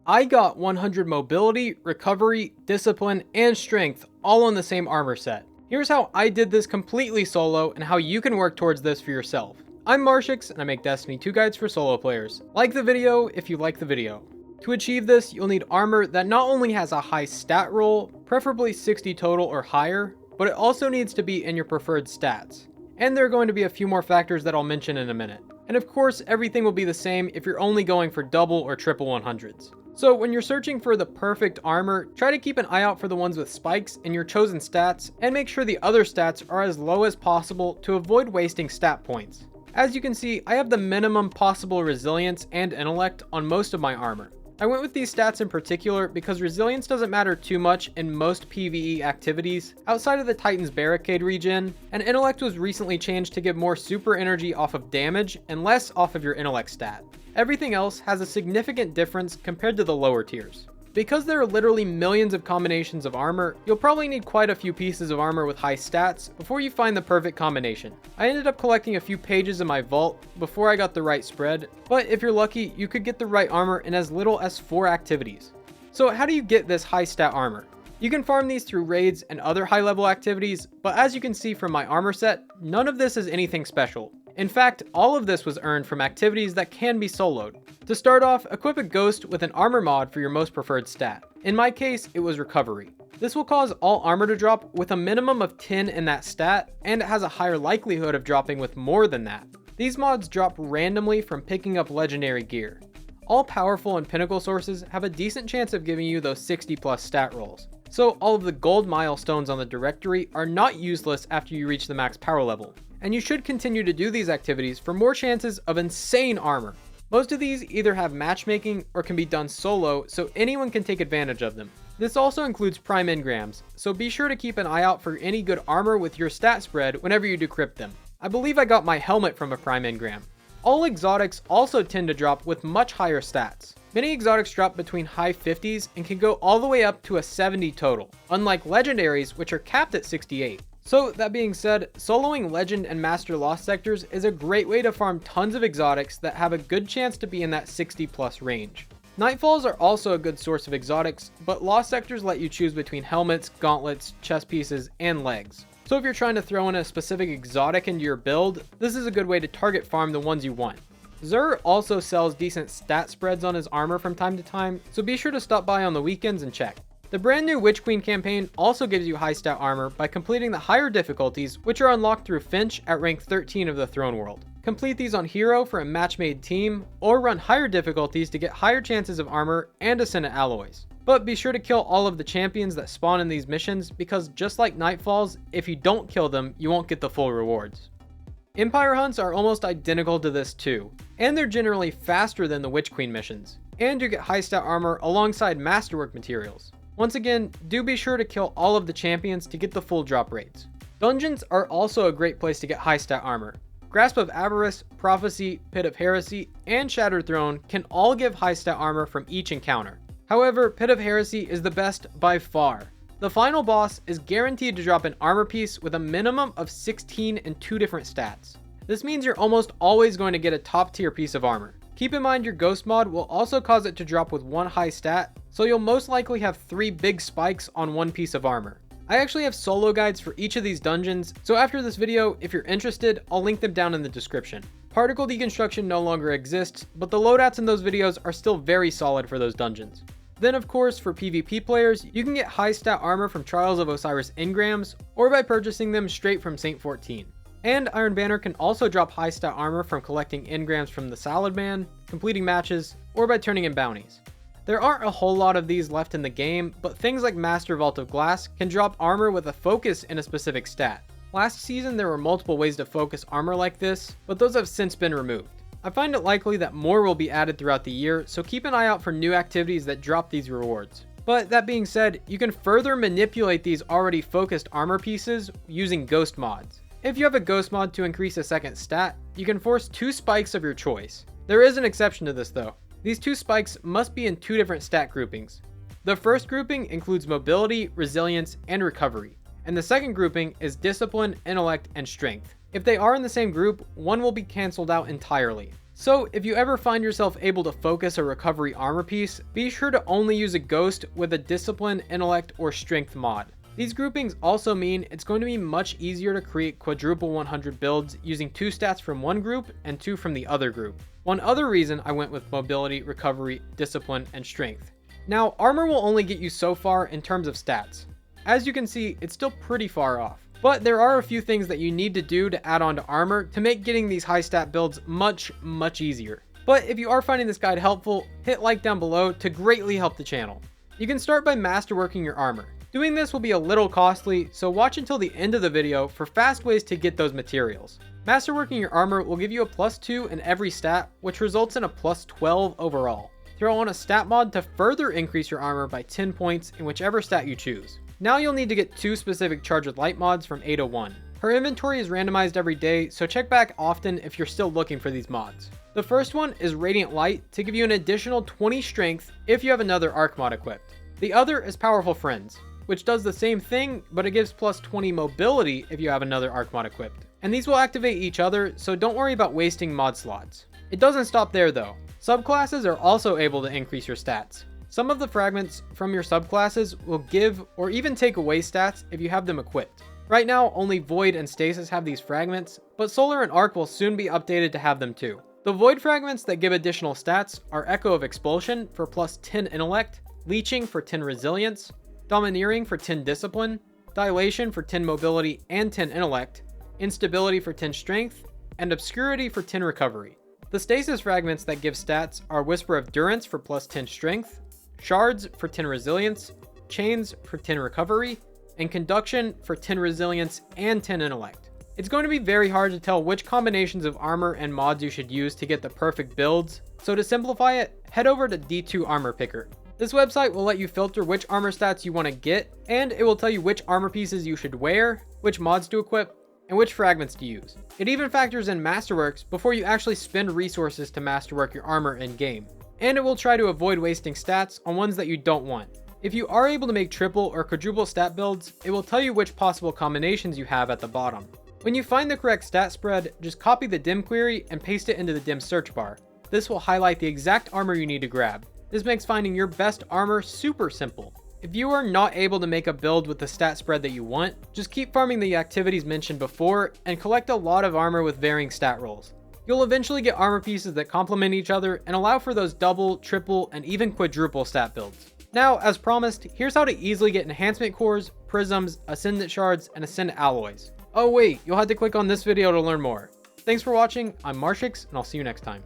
I got 100 mobility, recovery, discipline, and strength all on the same armor set. Here's how I did this completely solo and how you can work towards this for yourself. I'm Marshix and I make Destiny 2 guides for solo players. Like the video if you like the video. To achieve this, you'll need armor that not only has a high stat roll, preferably 60 total or higher, but it also needs to be in your preferred stats. And there are going to be a few more factors that I'll mention in a minute. And of course, everything will be the same if you're only going for double or triple 100s. So when you're searching for the perfect armor, try to keep an eye out for the ones with spikes in your chosen stats, and make sure the other stats are as low as possible to avoid wasting stat points. As you can see, I have the minimum possible resilience and intellect on most of my armor. I went with these stats in particular because resilience doesn't matter too much in most PvE activities outside of the Titan's Barricade regen, and intellect was recently changed to give more super energy off of damage and less off of your intellect stat. Everything else has a significant difference compared to the lower tiers. Because there are literally millions of combinations of armor, you'll probably need quite a few pieces of armor with high stats before you find the perfect combination. I ended up collecting a few pages in my vault before I got the right spread, but if you're lucky, you could get the right armor in as little as 4 activities. So how do you get this high stat armor? You can farm these through raids and other high level activities, but as you can see from my armor set, none of this is anything special. In fact, all of this was earned from activities that can be soloed. To start off, equip a ghost with an armor mod for your most preferred stat. In my case, it was recovery. This will cause all armor to drop with a minimum of 10 in that stat, and it has a higher likelihood of dropping with more than that. These mods drop randomly from picking up legendary gear. All powerful and pinnacle sources have a decent chance of giving you those 60 plus stat rolls. So all of the gold milestones on the directory are not useless after you reach the max power level. And you should continue to do these activities for more chances of insane armor. Most of these either have matchmaking or can be done solo, so anyone can take advantage of them. This also includes prime engrams, so be sure to keep an eye out for any good armor with your stat spread whenever you decrypt them. I believe I got my helmet from a prime engram. All exotics also tend to drop with much higher stats. Many exotics drop between high 50s and can go all the way up to a 70 total, unlike legendaries which are capped at 68. So that being said, soloing Legend and Master Lost sectors is a great way to farm tons of exotics that have a good chance to be in that 60 plus range. Nightfalls are also a good source of exotics, but Lost sectors let you choose between helmets, gauntlets, chest pieces, and legs. So if you're trying to throw in a specific exotic into your build, this is a good way to target farm the ones you want. Xur also sells decent stat spreads on his armor from time to time, so be sure to stop by on the weekends and check. The brand new Witch Queen campaign also gives you high stat armor by completing the higher difficulties, which are unlocked through Finch at rank 13 of the Throne World. Complete these on Hero for a match-made team, or run higher difficulties to get higher chances of armor and Ascendant alloys. But be sure to kill all of the champions that spawn in these missions, because just like Nightfalls, if you don't kill them, you won't get the full rewards. Empire hunts are almost identical to this too, and they're generally faster than the Witch Queen missions, and you get high stat armor alongside masterwork materials. Once again, do be sure to kill all of the champions to get the full drop rates. Dungeons are also a great place to get high stat armor. Grasp of Avarice, Prophecy, Pit of Heresy, and Shattered Throne can all give high stat armor from each encounter. However, Pit of Heresy is the best by far. The final boss is guaranteed to drop an armor piece with a minimum of 16 in 2 different stats. This means you're almost always going to get a top tier piece of armor. Keep in mind your ghost mod will also cause it to drop with 1 high stat, so you'll most likely have 3 big spikes on 1 piece of armor. I actually have solo guides for each of these dungeons, so after this video, if you're interested, I'll link them down in the description. Particle deconstruction no longer exists, but the loadouts in those videos are still very solid for those dungeons. Then of course, for PvP players, you can get high stat armor from Trials of Osiris engrams, or by purchasing them straight from Saint 14. And Iron Banner can also drop high stat armor from collecting engrams from the Salad Man, completing matches, or by turning in bounties. There aren't a whole lot of these left in the game, but things like Master Vault of Glass can drop armor with a focus in a specific stat. Last season there were multiple ways to focus armor like this, but those have since been removed. I find it likely that more will be added throughout the year, so keep an eye out for new activities that drop these rewards. But that being said, you can further manipulate these already focused armor pieces using ghost mods. If you have a ghost mod to increase a second stat, you can force 2 spikes of your choice. There is an exception to this though. These 2 spikes must be in 2 different stat groupings. The first grouping includes mobility, resilience, and recovery, and the second grouping is discipline, intellect, and strength. If they are in the same group, one will be cancelled out entirely. So if you ever find yourself able to focus a recovery armor piece, be sure to only use a ghost with a discipline, intellect, or strength mod. These groupings also mean it's going to be much easier to create quadruple 100 builds using 2 stats from one group and 2 from the other group. One other reason I went with mobility, recovery, discipline, and strength. Now, armor will only get you so far in terms of stats. As you can see, it's still pretty far off. But there are a few things that you need to do to add on to armor to make getting these high stat builds much easier. But if you are finding this guide helpful, hit like down below to greatly help the channel. You can start by masterworking your armor. Doing this will be a little costly, so watch until the end of the video for fast ways to get those materials. Masterworking your armor will give you a +2 in every stat, which results in a +12 overall. Throw on a stat mod to further increase your armor by 10 points in whichever stat you choose. Now you'll need to get 2 specific Charge with Light mods from A-1. Her inventory is randomized every day, so check back often if you're still looking for these mods. The first one is Radiant Light to give you an additional 20 strength if you have another arc mod equipped. The other is Powerful Friends, which does the same thing, but it gives +20 mobility if you have another arc mod equipped. And these will activate each other, so don't worry about wasting mod slots. It doesn't stop there though. Subclasses are also able to increase your stats. Some of the fragments from your subclasses will give or even take away stats if you have them equipped. Right now, only Void and Stasis have these fragments, but Solar and Arc will soon be updated to have them too. The Void fragments that give additional stats are Echo of Expulsion for +10 intellect, Leeching for 10 resilience, Domineering for 10 discipline, Dilation for 10 mobility and 10 intellect, Instability for 10 strength, and Obscurity for 10 recovery. The Stasis fragments that give stats are Whisper of Durance for +10 strength, Shards for 10 resilience, Chains for 10 recovery, and Conduction for 10 resilience and 10 intellect. It's going to be very hard to tell which combinations of armor and mods you should use to get the perfect builds, so to simplify it, head over to D2 Armor Picker. This website will let you filter which armor stats you want to get, and it will tell you which armor pieces you should wear, which mods to equip, and which fragments to use. It even factors in masterworks before you actually spend resources to masterwork your armor in game. And it will try to avoid wasting stats on ones that you don't want. If you are able to make triple or quadruple stat builds, it will tell you which possible combinations you have at the bottom. When you find the correct stat spread, just copy the dim query and paste it into the dim search bar. This will highlight the exact armor you need to grab. This makes finding your best armor super simple. If you are not able to make a build with the stat spread that you want, just keep farming the activities mentioned before and collect a lot of armor with varying stat rolls. You'll eventually get armor pieces that complement each other and allow for those double, triple, and even quadruple stat builds. Now, as promised, here's how to easily get enhancement cores, prisms, ascendant shards, and ascendant alloys. Oh wait, you'll have to click on this video to learn more. Thanks for watching, I'm Marshix, and I'll see you next time.